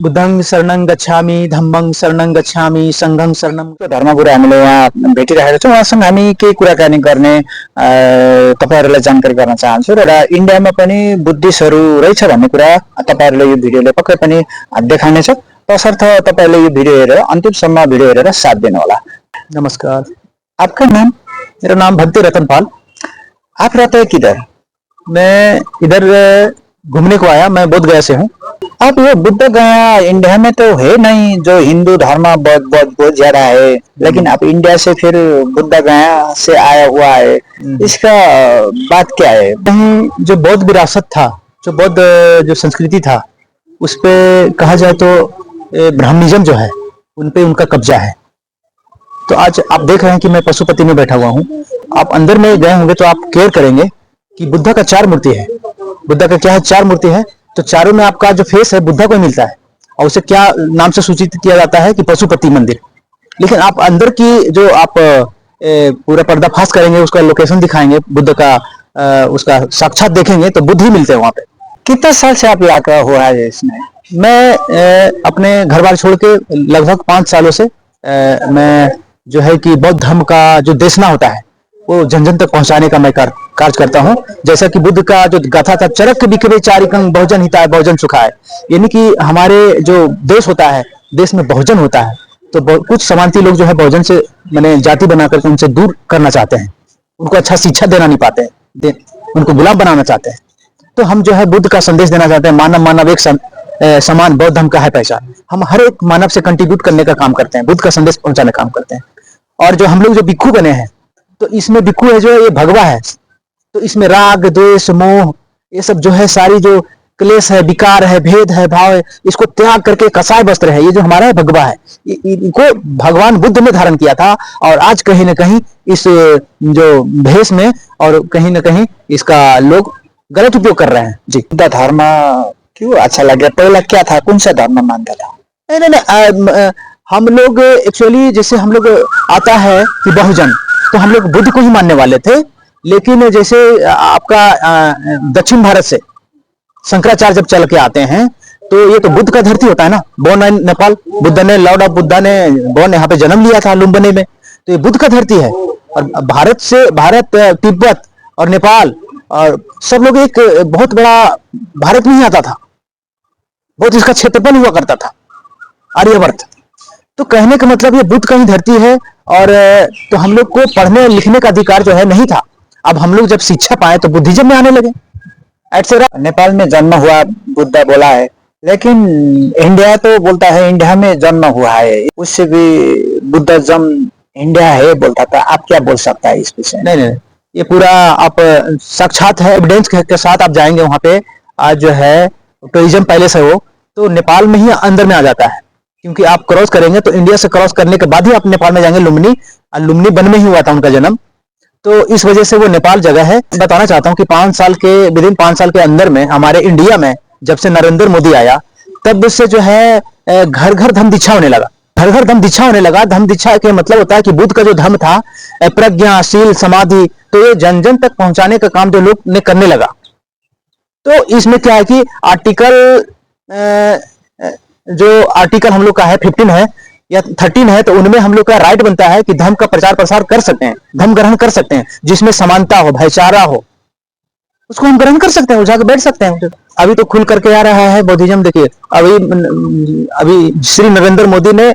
बुद्धं शरणं गच्छामि, धम्मं शरणं गच्छामि, संघं शरणं धर्मगुरु हामीले यहाँ भेटिरहेका छौँ। उहाँसँग हामी केही कुराकानी गर्ने तपाईँहरूलाई जानकारी गर्न चाहन्छु र इन्डियामा पनि बुद्धिस्टहरू रहेछ भन्ने कुरा तपाईँहरूले यो भिडियोले पक्कै पनि देखाउनेछ। तसर्थ तपाईँहरूले यो भिडियो हेरेर अन्तिमसम्म भिडियो हेरेर साथ दिनुहोला। नमस्कार, आपका नाम? मेरा नाम भक्ति रतन पाल। आप रहते हैं किधर? मैं इधर घूमने को आया, मैं बोध गया से हूँ। अब ये बुद्ध गया इंडिया में तो है नहीं, जो हिंदू धर्म बहुत बहुत बहुत ज्यादा है, लेकिन अब इंडिया से फिर बुद्ध गया से आया हुआ है, इसका बात क्या है? कहीं जो बौद्ध विरासत था, जो बौद्ध जो संस्कृति था, उस पे कहा जाए तो ब्राह्मणिज्म जो है उन पे उनका कब्जा है। तो आज आप देख रहे हैं कि मैं पशुपति में बैठा हुआ हूँ। आप अंदर में गए होंगे तो आप केयर करेंगे कि बुद्धा का 4 मूर्ति है। बुद्धा का क्या है? 4 मूर्ति है। तो चारों में आपका जो फेस है बुद्धा को मिलता है और उसे क्या नाम से सूचित किया जाता है कि पशुपति मंदिर। लेकिन आप अंदर की जो आप पूरा पर्दाफाश करेंगे, उसका लोकेशन दिखाएंगे, बुद्ध का उसका साक्षात देखेंगे तो बुद्ध ही मिलते हैं वहां पे। कितना साल से आप यहाँ का हुआ है इसमें? मैं अपने घर बार छोड़ के लगभग 5 सालों से मैं जो है कि बौद्ध धर्म का जो देशना होता है वो जन जन तक पहुंचाने का मैं कार्य करता हूं। जैसा कि बुद्ध का जो गाथा था, चरक बिखरे चारिकं बहुजन हिताय बहुजन सुखाय, यानी कि हमारे जो देश होता है, देश में बहुजन होता है, तो कुछ समांती लोग जो है बहुजन से मैंने जाति बनाकर उनसे दूर करना चाहते हैं, उनको अच्छा शिक्षा देना नहीं पाते हैं, उनको गुलाम बनाना चाहते हैं। तो हम जो है बुद्ध का संदेश देना चाहते हैं, मानव मानव एक समान बौद्ध धर्म का है पहचान। हम हर एक मानव से कंट्रीब्यूट करने का काम करते हैं, बुद्ध का संदेश पहुंचाने का काम करते हैं। और जो हम लोग जो भिक्खु बने हैं, तो इसमें भिक्खु है जो ये भगवा है, तो इसमें राग द्वेष मोह ये सब जो है सारी जो क्लेश है, विकार है, भेद है, भाव है, इसको त्याग करके कसाय वस्त्र है, ये जो हमारा है भगवा है, इनको भगवान बुद्ध ने धारण किया था। और आज कहीं ना कहीं इस जो भेष में और कहीं ना कहीं इसका लोग गलत उपयोग कर रहे हैं। जी, बुद्ध धर्म क्यों अच्छा लगे? पहला क्या था, कौन सा धर्म मानता था? नहीं, हम लोग एक्चुअली जैसे हम लोग आता है कि बहुजन, तो हम लोग बुद्ध को ही मानने वाले थे। लेकिन जैसे आपका दक्षिण भारत से शंकराचार्य जब चल के आते हैं, तो ये तो बुद्ध का धरती होता है ना, बोर्न इन नेपाल, बुद्ध ने लॉर्ड ऑफ बुद्धा ने बोर्न यहाँ पे जन्म लिया था लुम्बिनी में, तो ये बुद्ध का धरती है। और भारत तिब्बत और नेपाल और सब लोग एक बहुत बड़ा भारत में ही आता था, बहुत इसका क्षेत्रफल हुआ करता था, आर्यवर्त। तो कहने का मतलब ये बुद्ध का ही धरती है। और तो हम लोग को पढ़ने लिखने का अधिकार जो है नहीं था। अब हम लोग जब शिक्षा पाए तो बुद्धिज्म में आने लगे। नेपाल में जन्म हुआ बुद्ध बोला है, लेकिन इंडिया तो बोलता है इंडिया में जन्म हुआ है, उससे भी बुद्धिज्म इंडिया है बोलता था। आप क्या बोल सकता है इस विषय? नहीं, ये पूरा आप साक्षात है, एविडेंस के साथ आप जाएंगे वहां पे। आज जो है टूरिज्म पैलेस है वो तो नेपाल में ही अंदर में आ जाता है, क्योंकि आप क्रॉस करेंगे तो इंडिया से क्रॉस करने के बाद ही आप नेपाल में जाएंगे। लुम्बिनी वन में ही हुआ था उनका जन्म, तो इस वजह से वो नेपाल जगह है। बताना चाहता हूँ कि 5 साल के विदिन 5 साल के अंदर में हमारे इंडिया में जब से नरेंद्र मोदी आया, तब से जो है घर घर धम्म दीक्षा होने लगा। घर घर धम्म दीक्षा होने लगा। धम्म दीक्षा के मतलब होता है कि बुद्ध का जो धर्म था, प्रज्ञा, शील, समाधि, तो ये जन जन तक पहुंचाने का काम जो लोग ने करने लगा। तो इसमें क्या है कि जो आर्टिकल हम लोग का है 15 है या 13 है, तो उनमें हम लोग का राइट बनता है कि धर्म का प्रचार प्रसार कर सकते हैं, धर्म ग्रहण कर सकते हैं, जिसमें समानता हो, भाईचारा हो, उसको हम ग्रहण कर सकते हैं, जाकर बैठ सकते हैं। अभी तो खुल करके आ रहा है बौद्धिज्म। देखिए अभी श्री नरेंद्र मोदी ने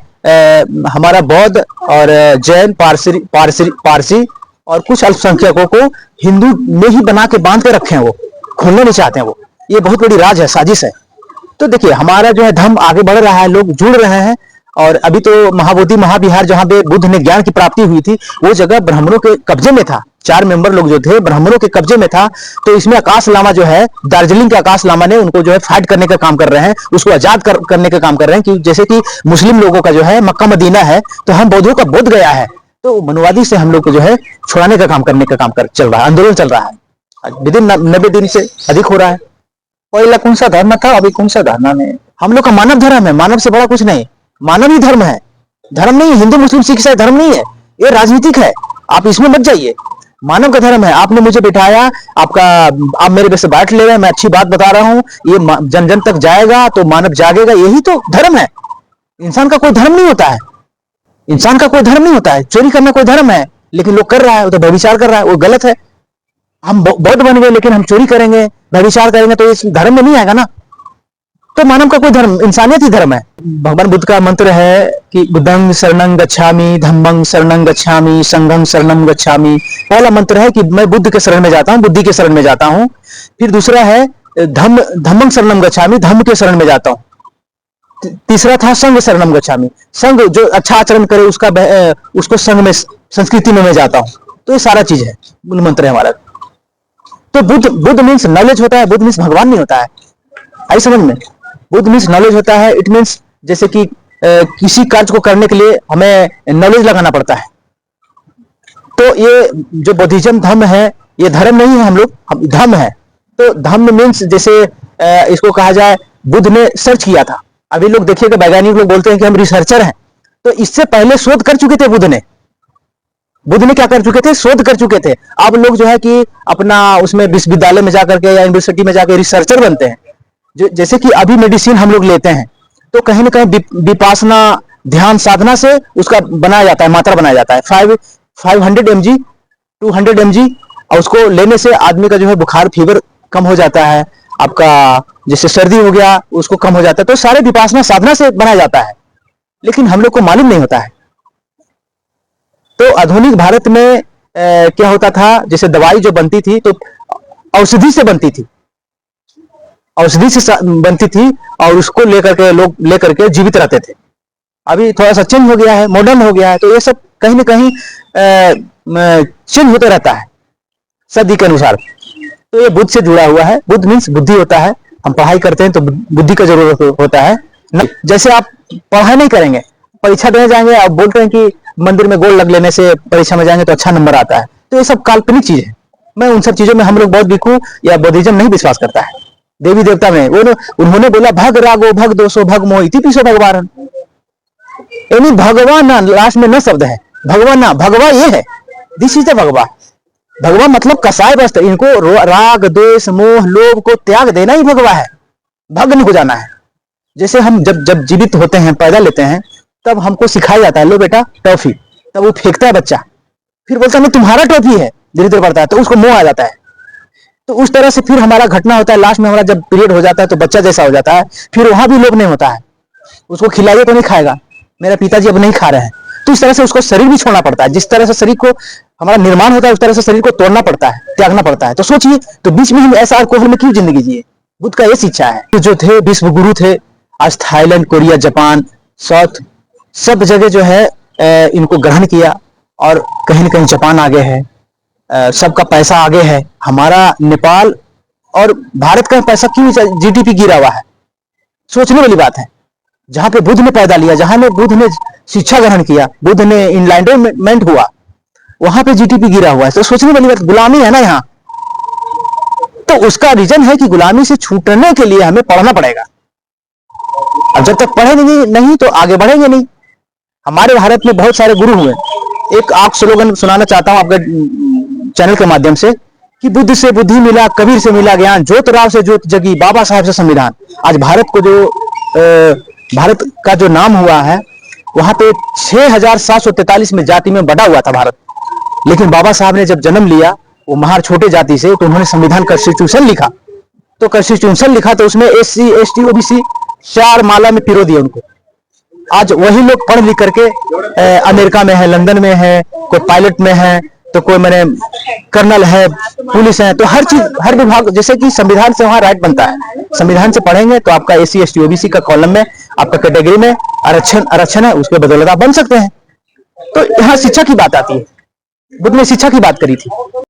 हमारा बौद्ध और जैन, पारसी और कुछ अल्पसंख्यकों को हिंदू में ही बना के बांध के रखे हैं, वो खोलना नहीं चाहते हैं। वो ये बहुत बड़ी राज है, साजिश है। तो देखिए हमारा जो है धर्म आगे बढ़ रहा है, लोग जुड़ रहे हैं। और अभी तो महाबोधि महाविहार जहां पे बुद्ध ने ज्ञान की प्राप्ति हुई थी, वो जगह ब्राह्मणों के कब्जे में था। 4 मेंबर लोग जो थे ब्राह्मणों के कब्जे में था। तो इसमें आकाश लामा जो है, दार्जिलिंग के आकाश लामा ने उनको जो है फाइट करने का काम कर रहे हैं, उसको आजाद करने का काम कर रहे हैं। कि जैसे कि मुस्लिम लोगों का जो है मक्का मदीना है, तो हम बौद्धों का बोध गया है, तो मनुवादी से हम लोग को जो है छुड़ाने का काम करने का काम चल रहा है, आंदोलन चल रहा है। विदिन 90 दिन से अधिक हो रहा है। पहला कौन सा धर्म था, अभी कौन सा धर्म में? हम लोग का मानव धर्म है, मानव से बड़ा कुछ नहीं, मानव ही धर्म है, धर्म नहीं। हिंदू मुस्लिम सिख ईसाई धर्म नहीं है, ये राजनीतिक है, आप इसमें मत जाइए। मानव का धर्म है। आपने मुझे बिठाया, आप मेरे पे से बांट ले रहे हैं, मैं अच्छी बात बता रहा हूं, ये जन जन तक जाएगा तो मानव जागेगा, यही तो धर्म है। इंसान का कोई धर्म नहीं होता है, इंसान का कोई धर्म नहीं होता है। चोरी करना कोई धर्म है, लेकिन लोग कर रहा है, वो तो व्यभिचार कर रहा है, वो गलत है। हम बौद्ध बन गए लेकिन हम चोरी करेंगे, व्यभिचार करेंगे, तो इस धर्म में नहीं आएगा ना। तो मानव का कोई धर्म, इंसानियत ही धर्म है। भगवान बुद्ध का मंत्र है कि बुद्धं शरणं गच्छामि, धम्मं शरणं गच्छामि, संघं शरणं गच्छामि। पहला मंत्र है कि मैं बुद्ध के शरण में जाता हूं, बुद्धि के शरण में जाता हूं। फिर दूसरा है धम्मं शरणं गच्छामि, धम्म के शरण में जाता हूं। तीसरा था संघ शरणं गच्छामि, संघ जो अच्छा आचरण करे उसको संघ में, संस्कृति में मैं जाता हूं। तो ये सारा चीज है, मूल मंत्र है हमारा। तो बुद्ध मीन्स नॉलेज होता है, बुद्ध मीन्स भगवान नहीं होता है। आई समझ में? बुद्ध मीन्स नॉलेज होता है। इट मीन्स जैसे कि किसी कार्य को करने के लिए हमें नॉलेज लगाना पड़ता है। तो ये जो बुद्धिज्म धर्म है, ये धर्म नहीं है, हम लोग धर्म है। तो धर्म मीन्स जैसे इसको कहा जाए, बुद्ध ने सर्च किया था। अभी लोग देखिएगा, वैज्ञानिक लोग बोलते हैं कि हम रिसर्चर हैं, तो इससे पहले शोध कर चुके थे बुद्ध ने क्या कर चुके थे? शोध कर चुके थे। अब लोग जो है कि अपना उसमें विश्वविद्यालय में जाकर के या यूनिवर्सिटी में जाकर रिसर्चर बनते हैं। जैसे कि अभी मेडिसिन हम लोग लेते हैं, तो कहीं ना कहीं विपासना, ध्यान साधना से उसका बनाया जाता है, मात्रा बनाया जाता है 500 mg 200 mg, और उसको लेने से आदमी का जो है बुखार, फीवर कम हो जाता है। आपका जैसे सर्दी हो गया, उसको कम हो जाता है। तो सारे विपासना साधना से बनाया जाता है, लेकिन हम लोग को मालूम नहीं होता है। तो आधुनिक भारत में क्या होता था, जैसे दवाई जो बनती थी तो औषधि से बनती थी, औषधि से बनती थी, और उसको लोग लेकर के जीवित रहते थे। अभी थोड़ा सा चेंज हो गया है, मॉडर्न हो गया है, तो ये सब कहीं ना कहीं चेंज होते रहता है सदी के अनुसार। तो ये बुद्ध से जुड़ा हुआ है। बुद्ध मीन्स बुद्धि होता है। हम पढ़ाई करते हैं तो बुद्धि का जरूरत होता है। जैसे आप पढ़ाई नहीं करेंगे, परीक्षा देने जाएंगे, आप बोलते हैं कि मंदिर में गोल्ड लग लेने से परीक्षा में जाएंगे तो अच्छा नंबर आता है, तो ये सब काल्पनिक चीज है। मैं उन सब चीजों में हम लोग बहुत वीकू या बुद्धिज्म नहीं विश्वास करता है। देवी देवता में उन्होंने बोला भग रागो भग दोषो भग मोह इति पीछे भगवान, यानी भगवान ना लास्ट में न शब्द है, भगवान ना, भगवा ये है, दिस इज द भगवा। भगवा मतलब कसाय वस्त्र, इनको राग द्वेष मोह लोभ को त्याग देना ही भगवा है, भग्न हो जाना है। जैसे हम जब जीवित होते हैं, पैदा लेते हैं, तब हमको सिखाया जाता है, लो बेटा टॉफी, तब वो फेंकता है बच्चा, फिर बोलता है तुम्हारा टॉफी है, धीरे धीरे बढ़ता है, तो उसको मोह आ जाता है। तो उस तरह से फिर हमारा घटना होता है, लास्ट में हमारा जब पीरियड हो जाता है तो बच्चा जैसा हो जाता है। फिर वहां भी लोभ नहीं होता है, उसको खिलाइए तो नहीं खाएगा, मेरा पिताजी अब नहीं खा रहे हैं, तो इस तरह से उसको शरीर भी छोड़ना पड़ता है। जिस तरह से शरीर को हमारा निर्माण होता है, उस तरह से शरीर को तोड़ना पड़ता है, त्यागना पड़ता है। तो सोचिए, तो बीच में हम ऐसा अल्कोहल में क्यों जिंदगी जिए? बुद्ध का ये शिक्षा है। जो थे विश्व गुरु थे, आज थाईलैंड, कोरिया, जापान, साउथ, सब जगह जो है इनको ग्रहण किया, और कहीं ना कहीं जापान आगे है, सबका पैसा आगे है। हमारा नेपाल और भारत का पैसा क्यों जीडीपी गिरा हुआ है? सोचने वाली बात है। जहां पे बुद्ध ने पैदा लिया, जहां में बुद्ध ने शिक्षा ग्रहण किया, बुद्ध ने इनलाइटमेंट हुआ, वहां पे जीडीपी गिरा हुआ है। तो सोचने वाली बात, गुलामी है ना यहाँ। तो उसका रीजन है कि गुलामी से छूटने के लिए हमें पढ़ना पड़ेगा। अब जब तक पढ़ेंगे नहीं तो आगे बढ़ेंगे नहीं। हमारे भारत में बहुत सारे गुरु हुए। एक आप स्लोगन सुनाना चाहता हूं आपके चैनल के माध्यम से कि बुद्ध से बुद्धि मिला, कबीर से मिला ज्ञान, ज्योतिराव से ज्योत जगी, बाबा साहेब से संविधान। आज भारत को जो भारत का जो नाम हुआ है, वहां पे 6743 में जाति में बटा हुआ था भारत। लेकिन बाबा साहब ने जब जन्म लिया, वो महार छोटे जाति से, तो उन्होंने संविधान कॉन्स्टिट्यूशन लिखा। तो कॉन्स्टिट्यूशन लिखा तो उसमें SC ST OBC 4 माला में पिरो दिया उनको। आज वही लोग पढ़ लिख करके अमेरिका में है, लंदन में है, कोई पायलट में है, तो कोई मैंने कर्नल है, पुलिस है। तो हर चीज, हर विभाग, जैसे कि संविधान से वहां राइट बनता है। संविधान से पढ़ेंगे तो आपका SC ST OBC का कॉलम में, आपका कैटेगरी में आरक्षण है, उसके बदौलत आप बन सकते हैं। तो यहाँ शिक्षा की बात आती है। बुद्ध ने शिक्षा की बात करी थी।